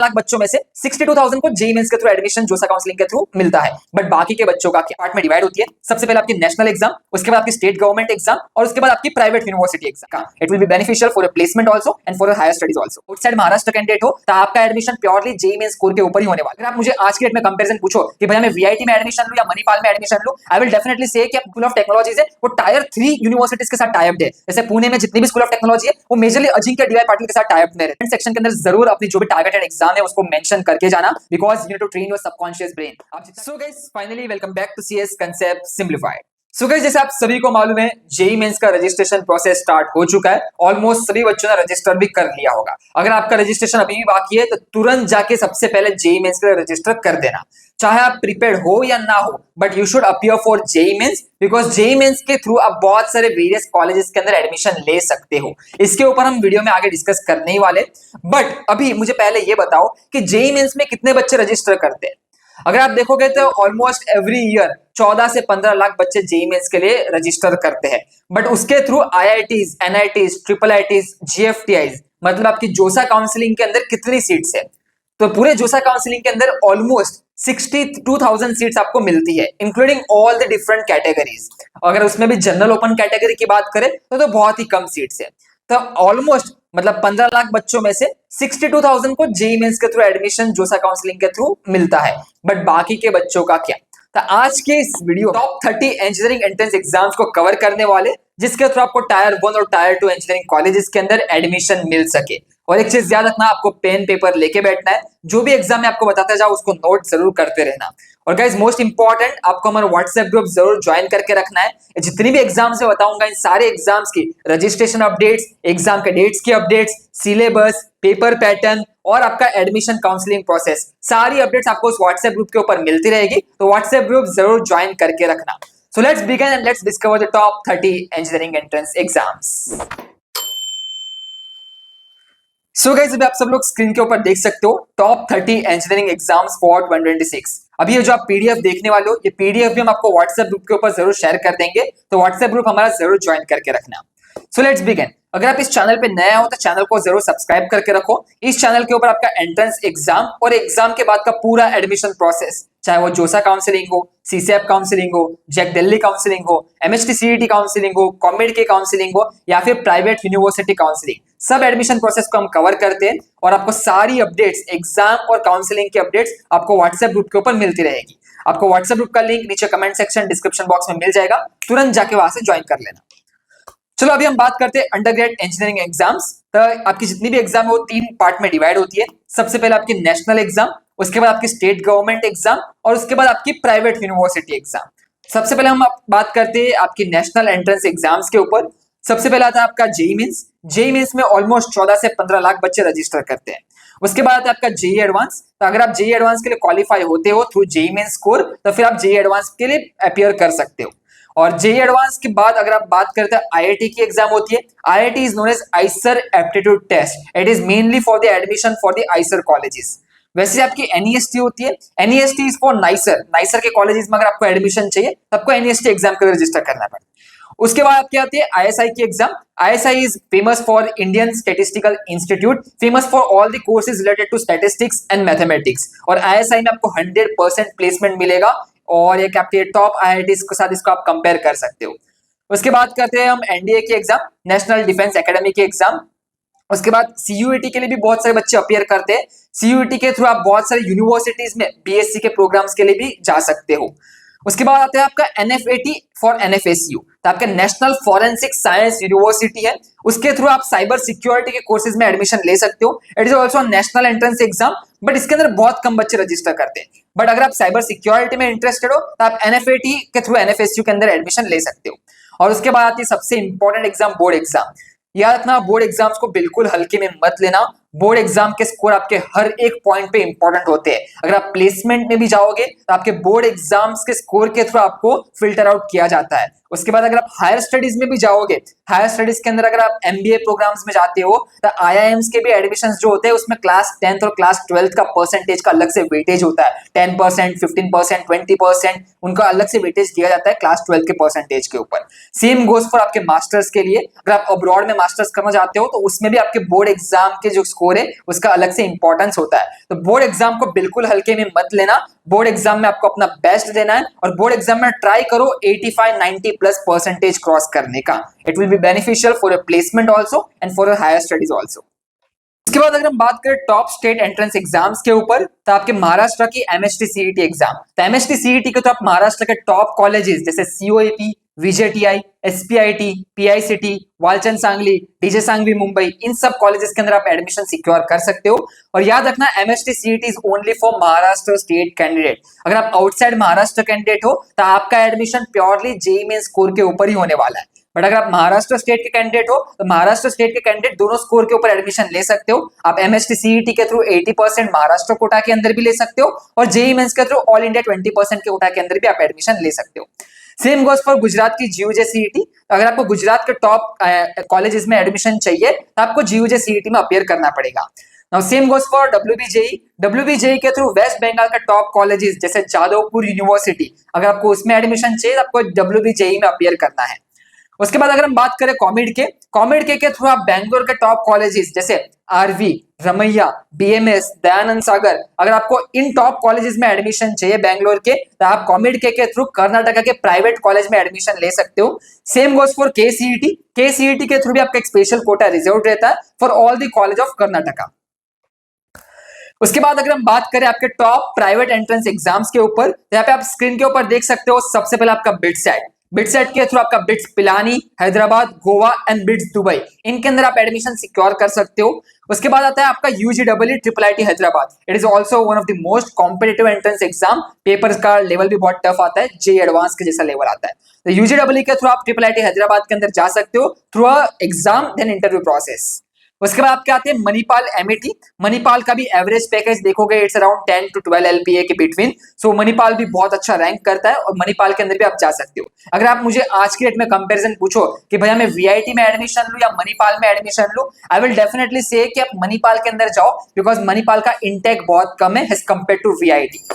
लाख बच्चों में से 62,000 को जेईई मेंस के थ्रू एडमिशन जोसा काउंसलिंग के थ्रू मिलता है। बट बाकी के बच्चों का पार्ट में डिवाइड होती है। सबसे पहले आपकी नेशनल एग्जाम, उसके बाद आपकी स्टेट गवर्नमेंट एग्जाम और उसके बाद आपकी private university exam. It will be beneficial for your placement also and for your higher studies also. Outside Maharashtra candidate हो तो आपका admission purely JEE Mains score के ऊपर ही होने वाला है। अगर आप मुझे आज के डेट में कंपैरिजन पूछो कि भैया मैं वीआईटी में एडमिशन लूं या मणिपाल में एडमिशन लूं, आई विल डेफिनेटली से कि स्कूल ऑफ टेक्नोलॉजीज है वो टायर 3 यूनिवर्सिटीज के साथ टाई अप है। जैसे पुणे में जितनी भी स्कूल ऑफ टेक्नोलॉजी है वो मेजरली अजिंक्य डीवाई पाटिल के साथ टाई अप में है। सेक्शन के अंदर जरूर अपनी जो भी टारगेटेड एग्जाम है उसको मेंशन करके जाना, because you need to train your subconscious brain. So guys finally welcome back to CS concept simplified. सो गाइस जैसे आप सभी को मालूम है जेईई मेंस का रजिस्ट्रेशन प्रोसेस स्टार्ट हो चुका है। ऑलमोस्ट सभी बच्चों ने रजिस्टर भी कर लिया होगा। अगर आपका रजिस्ट्रेशन अभी भी बाकी है तो तुरंत जाके सबसे पहले जेईई मेंस के लिए रजिस्टर कर देना। चाहे आप प्रिपेयर्ड हो या ना हो, but you should appear for JEE Mains, because JEE Mains के थ्रू आप बहुत सारे वेरियस कॉलेजेस के अंदर एडमिशन ले सकते हो। इसके ऊपर हम वीडियो में आगे डिस्कस करने ही वाले। बट अभी मुझे पहले ये बताओ कि जेईई मेंस में कितने बच्चे रजिस्टर करते हैं। अगर आप देखोगे तो ऑलमोस्ट एवरी ईयर 14 से 15 लाख बच्चे जेईई मेंस के लिए रजिस्टर करते हैं। बट उसके through IITs, NITs, triple ITs, GFTIs मतलब आपकी जोसा काउंसलिंग के अंदर कितनी सीट्स है, तो पूरे जोसा काउंसलिंग के अंदर ऑलमोस्ट 62,000 सीट्स आपको मिलती है, including all the different categories. अगर उसमें भी जनरल ओपन कैटेगरी की बात करें तो बहुत ही कम सीट्स है। तो ऑलमोस्ट मतलब 15 लाख बच्चों में से 62,000 को जेईई मेंस के थ्रू एडमिशन जोसा काउंसलिंग के थ्रू मिलता है। बट बाकी के बच्चों का क्या? तो आज के इस video top 30 engineering entrance exams को कवर करने वाले, जिसके थ्रू आपको टायर 1 और टायर 2 इंजीनियरिंग कॉलेजेस के अंदर एडमिशन मिल सके। और एक चीज याद रखना, आपको पेन पेपर लेके बैठना है। जो भी एग्जाम में आपको बताता जाओ उसको नोट जरूर करते रहना। और गाइस मोस्ट इंपॉर्टेंट, आपको हमारा व्हाट्सएप ग्रुप जरूर ज्वाइन करके रखना है। जितनी भी एग्जाम्स में बताऊंगा इन सारे एग्जाम्स की रजिस्ट्रेशन अपडेट्स, एग्जाम के डेट्स की अपडेट्स, सिलेबस, पेपर पैटर्न और आपका एडमिशन काउंसलिंग प्रोसेस, सारी अपडेट्स आपको उस व्हाट्सएप ग्रुप के ऊपर मिलती रहेगी। तो व्हाट्सएप ग्रुप जरूर ज्वाइन करके रखना। So let's begin and let's discover the top 30 engineering entrance exams. So guys अभी आप सब लोग स्क्रीन के ऊपर देख सकते हो टॉप 30 इंजीनियरिंग एग्जाम्स फॉर 2026। अभी ये जो आप पीडीएफ देखने वाले हो, ये पीडीएफ भी हम आपको व्हाट्सएप ग्रुप के ऊपर जरूर शेयर कर देंगे। तो व्हाट्सएप ग्रुप हमारा जरूर ज्वाइन करके रखना। So let's begin. अगर आप इस चैनल पे नया हो तो चैनल को जरूर सब्सक्राइब करके रखो। इस चैनल के ऊपर आपका एंट्रेंस एग्जाम और एग्जाम के बाद का पूरा एडमिशन प्रोसेस, चाहे वो जोसा काउंसलिंग हो, सीसेप काउंसलिंग हो, जैक दिल्ली काउंसलिंग हो, एमएचटी सीईटी काउंसलिंग हो, कॉमेड के काउंसलिंग हो या फिर प्राइवेट यूनिवर्सिटी काउंसलिंग, सब एडमिशन प्रोसेस को हम कवर करते हैं। और आपको सारी अपडेट्स, एग्जाम और काउंसलिंग की अपडेट्स आपको व्हाट्सएप ग्रुप के ऊपर मिलती रहेगी। आपको व्हाट्सएप ग्रुप का लिंक नीचे कमेंट सेक्शन, डिस्क्रिप्शन बॉक्स में मिल जाएगा, तुरंत जाके वहां से ज्वाइन कर लेना। चलो अभी हम बात करते हैं अंडरग्रेड इंजीनियरिंग एग्जाम्स। तो आपकी जितनी भी एग्जाम है वो 3 पार्ट में डिवाइड होती है। सबसे पहले आपकी नेशनल एग्जाम, उसके बाद आपकी स्टेट गवर्नमेंट एग्जाम और उसके बाद आपकी प्राइवेट यूनिवर्सिटी एग्जाम। सबसे पहले हम बात करते हैं आपकी नेशनल एंट्रेंस एग्जाम्स के ऊपर। सबसे पहले आता है आपका जेईई मेंस। जेईई मेंस में ऑलमोस्ट 14 से 15 लाख बच्चे रजिस्टर करते हैं। उसके बाद आता है आपका जेईई एडवांस। तो अगर आप जेईई एडवांस के लिए क्वालिफाई होते हो थ्रू जेईई मेंस स्कोर, तो फिर आप जेईई एडवांस के लिए अपीयर कर सकते हो। और जेईई एडवांस के बाद अगर आप बात करते हैं आईआईटी की एग्जाम होती है। IIT is known as IISER aptitude test. It is mainly for the admission for the IISER colleges. वैसे आपकी एनईएसटी होती है। NEST is for NISER. NISER के कॉलेजेस में अगर आपको एडमिशन चाहिए तो आपको एनईएसटी एग्जाम के लिए रजिस्टर करना पड़ता है। उसके बाद आपकी आती है आईएसआई की exam. ISI is famous for Indian Statistical Institute, famous for all the courses related to statistics and mathematics. और आईएसआई में आपको 100% प्लेसमेंट मिलेगा और एक आपके टॉप आईआईटीज के साथ इसको आप कंपेयर कर सकते हो। उसके बाद करते हैं हम एनडीए की एग्जाम, नेशनल डिफेंस एकेडमी की एग्जाम। उसके बाद सीयूईटी के लिए भी बहुत सारे बच्चे अपीयर करते हैं। सीयूईटी के थ्रू आप बहुत सारे यूनिवर्सिटीज में बीएससी के प्रोग्राम्स के लिए भी जा सकते हो। उसके बाद आता है आपका एनएफएटी फॉर एनएफएसयू। तो आपका नेशनल फॉरेंसिक साइंस यूनिवर्सिटी है, उसके थ्रू आप साइबर सिक्योरिटी के कोर्सेज में एडमिशन ले सकते हो। It is also national entrance exam, but इसके अंदर बहुत कम बच्चे रजिस्टर करते हैं। बट अगर आप साइबर सिक्योरिटी में इंटरेस्टेड हो तो आप एनएफएटी के थ्रू एनएफएसयू के अंदर एडमिशन ले सकते हो। और उसके बाद आती है सबसे इंपॉर्टेंट एग्जाम, बोर्ड एग्जाम। याद रखना, बोर्ड एग्जाम्स को बिल्कुल हल्के में मत लेना। बोर्ड एग्जाम के स्कोर आपके हर एक पॉइंट पे इंपॉर्टेंट होते हैं। अगर आप प्लेसमेंट में भी जाओगे तो आपके बोर्ड एग्जाम्स के स्कोर के थ्रू आपको फिल्टर आउट किया जाता है। उसके बाद अगर आप हायर स्टडीज में भी जाओगे, हायर स्टडीज के अंदर अगर आप एमबीए प्रोग्राम्स में जाते हो तो आईआईएम्स के भी एडमिशंस जो होते हैं उसमें क्लास 10th और क्लास 12th का परसेंटेज का अलग से वेटेज होता है। 10%, 15%, 20% उनका अलग से वेटेज दिया जाता है क्लास 12 के परसेंटेज के ऊपर। सेम गोज फॉर आपके मास्टर्स के लिए। अगर आप अब्रॉड में मास्टर्स करना चाहते हो तो उसमें भी आपके बोर्ड एग्जाम के जो स्कोर है उसका अलग से इंपॉर्टेंस होता है। तो बोर्ड एग्जाम को बिल्कुल हल्के में मत लेना, बोर्ड एग्जाम में आपको अपना बेस्ट देना है और बोर्ड एग्जाम में ट्राई करो 85-90 प्लस परसेंटेज क्रॉस करने का। It will be beneficial for your placement also and for your higher studies also. इसके बाद अगर हम बात करें टॉप स्टेट एंट्रेंस एग्जाम्स के ऊपर, तो आपके महाराष्ट्र की एमएसटी सीईटी एग्जाम, तो एमएसटी सीईटी के तो आप महाराष्ट्र के टॉप कॉलेजेस जैसे COEP, VJTI, SPIT, PICT, Walchand Sangli, DJ Sanghvi Mumbai, इन सब कॉलेजेस के अंदर आप एडमिशन सिक्योर कर सकते हो। और याद रखना MST CET is only for Maharashtra state candidate. अगर आप आउटसाइड महाराष्ट्र कैंडिडेट हो तो आपका admission purely JEE main score के ऊपर ही होने वाला है। बट अगर आप महाराष्ट्र स्टेट के कैंडिडेट हो तो महाराष्ट्र स्टेट के कैंडिडेट दोनों स्कोर के ऊपर एडमिशन ले सकते हो। आप एमएसटी सीईटी के थ्रू 80% महाराष्ट्र कोटा के अंदर भी ले सकते हो और जेईई मेंस के थ्रू ऑल इंडिया 20% के कोटा के अंदर भी आप एडमिशन ले सकते हो। सेम गोस फॉर गुजरात की जीयूजे सीईटी। अगर आपको गुजरात के टॉप कॉलेजेस में एडमिशन चाहिए तो आपको जीयूजे सीईटी में अपीयर करना पड़ेगा। Now same goes for WBJE. WBJE के थ्रू वेस्ट बंगाल का टॉप कॉलेजेस जैसे जादवपुर यूनिवर्सिटी, अगर आपको उसमें एडमिशन चाहिए तो आपको डब्ल्यूबीजेई में अपीयर करना है। उसके बाद अगर हम बात करें कॉमेड के थ्रू आप बैंगलोर के टॉप कॉलेजेस जैसे आरवी, रमैया, बीएमएस, दयानंद सागर, अगर आपको इन टॉप कॉलेजेस में एडमिशन चाहिए बैंगलोर के तो आप कॉमेड के थ्रू कर्नाटका के प्राइवेट कॉलेज में एडमिशन ले सकते हो। सेम गोस फॉर केसीईटी के थ्रू भी आपका एक स्पेशल कोटा रिजर्व रहता है for all the college of Karnataka. उसके बाद अगर हम बात करें आपके टॉप प्राइवेट एंट्रेंस एग्जाम्स के ऊपर, तो यहाँ पे आप स्क्रीन के ऊपर देख सकते हो सबसे पहले आपका बिटसेट के थ्रू आपका bits Pilani, Hyderabad, Goa and bits Dubai, इनके अंदर आप एडमिशन सिक्योर कर सकते हो। उसके बाद आता है आपका UGW triple IT Hyderabad. It is also one of the most competitive entrance exam. Paper का लेवल भी बहुत टफ आता है, जेईई एडवांस के जैसा लेवल आता है। तो यूजीडब्ल्यू के थ्रू आप ट्रिपल आईटी हैदराबाद के अंदर जा सकते हो through a exam then interview process. उसके बाद आपके आते हैं मणिपाल एमईटी। मणिपाल का भी एवरेज पैकेज देखोगे इट्स अराउंड 10 to 12 एलपीए के बिटवीन। सो मणिपाल भी बहुत अच्छा रैंक करता है और मणिपाल के अंदर भी आप जा सकते हो। अगर आप मुझे आज की डेट में कंपैरिजन पूछो कि भैया मैं वीआईटी में एडमिशन लूं या मणिपाल में एडमिशन लूं, आई विल डेफिनेटली से कि आप मणिपाल के अंदर जाओ बिकॉज मणिपाल का इंटेक बहुत कम है एज कंपेयर टू वीआईटी।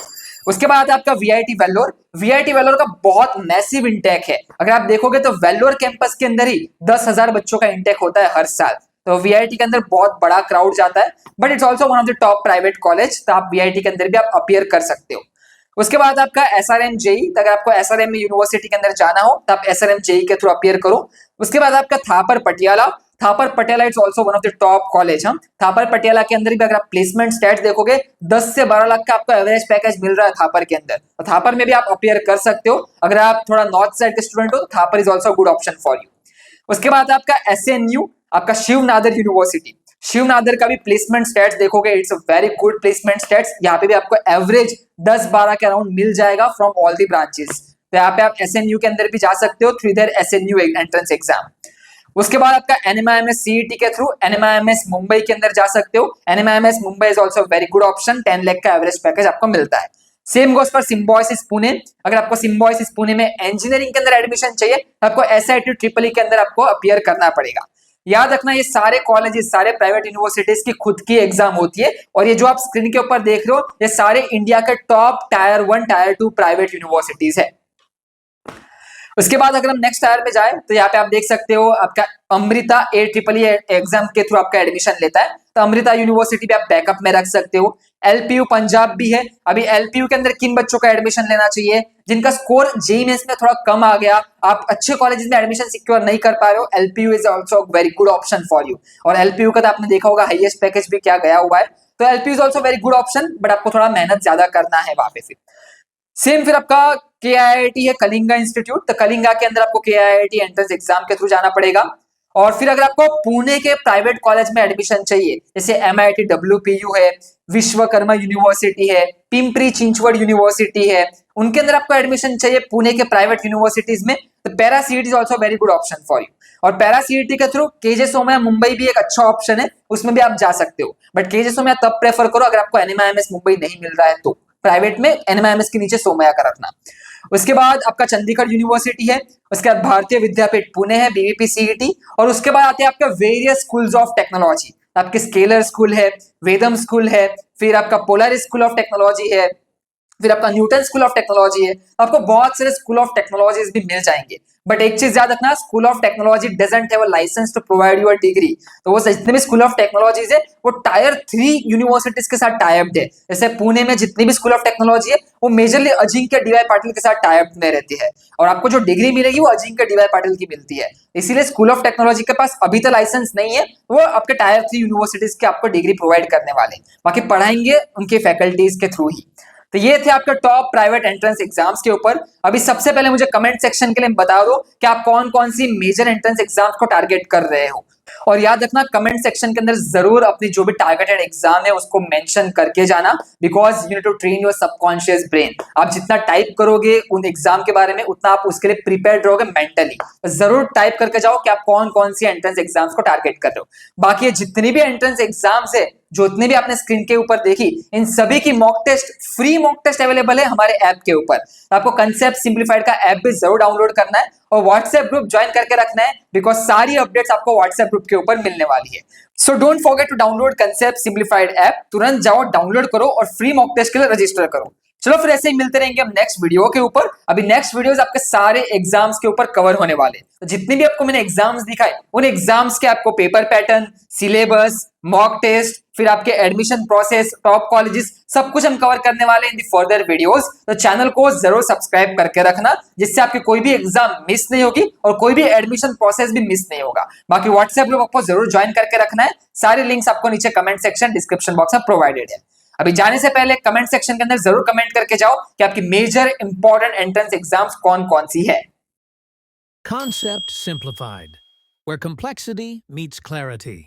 उसके बाद आपका वीआईटी वेल्लोर का बहुत मैसिव इंटेक है। अगर आप देखोगे तो वेल्लोर कैंपस के अंदर ही 10,000 बच्चों का इंटेक होता है हर साल। तो वीआईटी के अंदर बहुत बड़ा क्राउड जाता है, but it's also one of the top private college. तो आप वीआईटी के अंदर भी आप अपीयर कर सकते हो। उसके बाद आपका एसआरएम जेई, अगर आपको एसआरएम यूनिवर्सिटी के अंदर जाना हो तो आप एसआरएम जेई के थ्रू अपीयर करो। उसके बाद आपका Thapar Patiala it's also one of the top college. हम थापर पटियाला के अंदर भी अगर आप प्लेसमेंट स्टैट्स देखोगे 10 से 12 लाख का आपको एवरेज पैकेज मिल रहा है थापर के अंदर। तो थापर में भी आप अपीयर कर सकते हो। अगर आप थोड़ा नॉर्थ साइड के स्टूडेंट हो तो Thapar is also good option for you. उसके बाद आपका एसएनयू, आपका शिव नादर यूनिवर्सिटी। शिव नादर का भी प्लेसमेंट स्टैट्स देखोगे it's a very good placement stats. यहाँ पे भी आपको एवरेज 10-12 के अराउंड मिल जाएगा फ्रॉम ऑल द ब्रांचेस। तो यहाँ पे आप एसएनयू के अंदर भी जा सकते हो थ्रू देयर एसएनयू एंट्रेंस एग्जाम। उसके बाद आपका एनएमआईएमएस सीईटी के थ्रू एनएमआईएमएस मुंबई के अंदर जा सकते हो। NMIMS Mumbai is also very good option, 10 lakh का एवरेज पैकेज आपको मिलता है। सेम गोस पर सिम्बोसिस पुणे। अगर आपको सिम्बोसिस पुणे में इंजीनियरिंग के अंदर एडमिशन चाहिए तो आपको एसआईटी ट्रिपल ई के अंदर आपको अपीयर करना पड़ेगा। याद रखना ये सारे कॉलेजेस, सारे प्राइवेट यूनिवर्सिटीज की खुद की एग्जाम होती है और ये जो आप स्क्रीन के ऊपर देख रहे हो ये सारे इंडिया के top tier 1 tyre 2 private universities है। उसके बाद अगर हम नेक्स्ट टायर पे जाए तो यहाँ पे आप देख सकते हो आपका अमृता AEEE एग्जाम के थ्रू आपका एडमिशन लेता है। तो अमृता यूनिवर्सिटी भी आप बैकअप में रख सकते हो। एलपीयू पंजाब भी है। अभी एलपीयू के अंदर किन बच्चों का एडमिशन लेना चाहिए जिनका स्कोर जेईई मेंस में थोड़ा कम आ गया, आप अच्छे कॉलेजेस में एडमिशन सिक्योर नहीं कर पा रहे हो, LPU is also very good option for you. और एलपीयू का तो आपने देखा होगा हाईएस्ट पैकेज भी क्या गया हुआ है। तो LPU is also very good option, but आपको थोड़ा मेहनत ज्यादा करना है वहां पे। फिर आपका केआईआईटी है कलिंगा इंस्टीट्यूट। तो कलिंगा के अंदर आपको केआईआईटी एंट्रेंस एग्जाम के थ्रू जाना पड़ेगा। और फिर अगर आपको पुणे के प्राइवेट कॉलेज में एडमिशन चाहिए जैसे एमआईटी डब्ल्यूपीयू है, विश्वकर्मा यूनिवर्सिटी है, पिंपरी चिंचवड यूनिवर्सिटी है, उनके अंदर आपको एडमिशन चाहिए पुणे के प्राइवेट यूनिवर्सिटीज में, तो para CET is also very good option for you. और पैरा सीईटी के थ्रू केजे सोमैया मुंबई भी एक अच्छा ऑप्शन है, उसमें भी आप जा सकते हो। बट केजे सोमैया तब प्रेफर करो अगर आपको एनएमआईएमएस मुंबई नहीं मिल रहा है तो प्राइवेट में एनएमआईएमएस के नीचे सोमैया का रखना। उसके बाद आपका चंडीगढ़ यूनिवर्सिटी है, उसके बाद भारतीय विद्यापीठ पुणे है बीवीपी सीईटी, और उसके बाद आते हैं आपके वेरियस स्कूल्स ऑफ टेक्नोलॉजी। आपके स्केलर स्कूल है, वेदम स्कूल है, फिर आपका पोलर स्कूल ऑफ टेक्नोलॉजी है, फिर आपका न्यूटन स्कूल ऑफ टेक्नोलॉजी है, आपको बहुत सारे स्कूल ऑफ टेक्नोलॉजीज भी मिल जाएंगे। बट एक चीज याद रखना, school of technology doesn't have a licence to provide you a degree. तो वो जितने भी स्कूल ऑफ टेक्नोलॉजीज है वो टायर 3 यूनिवर्सिटीज के साथ टाइप्ड है। जैसे पुणे में जितनी भी स्कूल ऑफ टेक्नोलॉजी है वो मेजरली अजिंक्य डीवाई पाटिल के साथ टाइप में रहती है, और आपको जो डिग्री मिलेगी वो अजिंक्य डीवाई पाटिल की मिलती है। इसीलिए स्कूल ऑफ टेक्नोलॉजी के पास अभी तो लाइसेंस नहीं है, वो आपके टायर 3 यूनिवर्सिटीज के आपको डिग्री प्रोवाइड करने वाले, बाकी पढ़ाएंगे उनके फैकल्टीज के थ्रू ही। तो ये थे आपके टॉप प्राइवेट एंट्रेंस एग्जाम्स के ऊपर। अभी सबसे पहले मुझे कमेंट सेक्शन के लिए बता दो कि आप कौन कौन सी मेजर एंट्रेंस एग्जाम्स को टारगेट कर रहे हो, और याद रखना कमेंट सेक्शन के अंदर जरूर अपनी जो भी टारगेटेड एग्जाम है उसको मेंशन करके जाना, because you need to train your subconscious brain. आप जितना टाइप करोगे उन एग्जाम के बारे में उतना आप उसके लिए प्रिपेयर्ड रहोगे मेंटली। जरूर टाइप करके जाओ कि आप कौन कौन सी एंट्रेंस एग्जाम्स को टारगेट कर रहे हो। बाकी जितनी भी एंट्रेंस एग्जाम्स है जितने भी आपने स्क्रीन के ऊपर देखी, इन सभी की mock test, free mock test available है हमारे ऐप के ऊपर। आपको कंसेप्ट सिंप्लीफाइड का ऐप भी जरूर डाउनलोड करना है और व्हाट्सएप ग्रुप ज्वाइन करके रखना है, बिकॉज सारी अपडेट्स आपको व्हाट्सएप ग्रुप के ऊपर मिलने वाली है। So don't forget to download concept simplified app. तुरंत जाओ, डाउनलोड करो और फ्री मॉक टेस्ट के लिए रजिस्टर करो। चलो फिर ऐसे ही मिलते रहेंगे हम नेक्स्ट वीडियो के ऊपर। अभी नेक्स्ट वीडियोस आपके सारे एग्जाम्स के ऊपर कवर होने वाले, तो जितने भी आपको मैंने एग्जाम्स दिखाए उन एग्जाम्स के आपको paper pattern, syllabus, mock test, फिर आपके एडमिशन प्रोसेस, टॉप कॉलेजेस, सब कुछ हम कवर करने वाले इन दी फर्दर वीडियोस। तो चैनल को जरूर सब्सक्राइब करके रखना, जिससे आपकी कोई भी एग्जाम मिस नहीं होगी और कोई भी एडमिशन प्रोसेस भी मिस नहीं होगा। बाकी व्हाट्सएप ग्रुप आपको जरूर ज्वाइन करके रखना है। सारे लिंक्स आपको नीचे कमेंट सेक्शन, डिस्क्रिप्शन बॉक्स में प्रोवाइडेड है। अभी जाने से पहले कमेंट सेक्शन के अंदर जरूर कमेंट करके जाओ कि आपकी मेजर इंपॉर्टेंट एंट्रेंस एग्जाम्स कौन कौन सी है। Concept Simplified, where complexity meets clarity.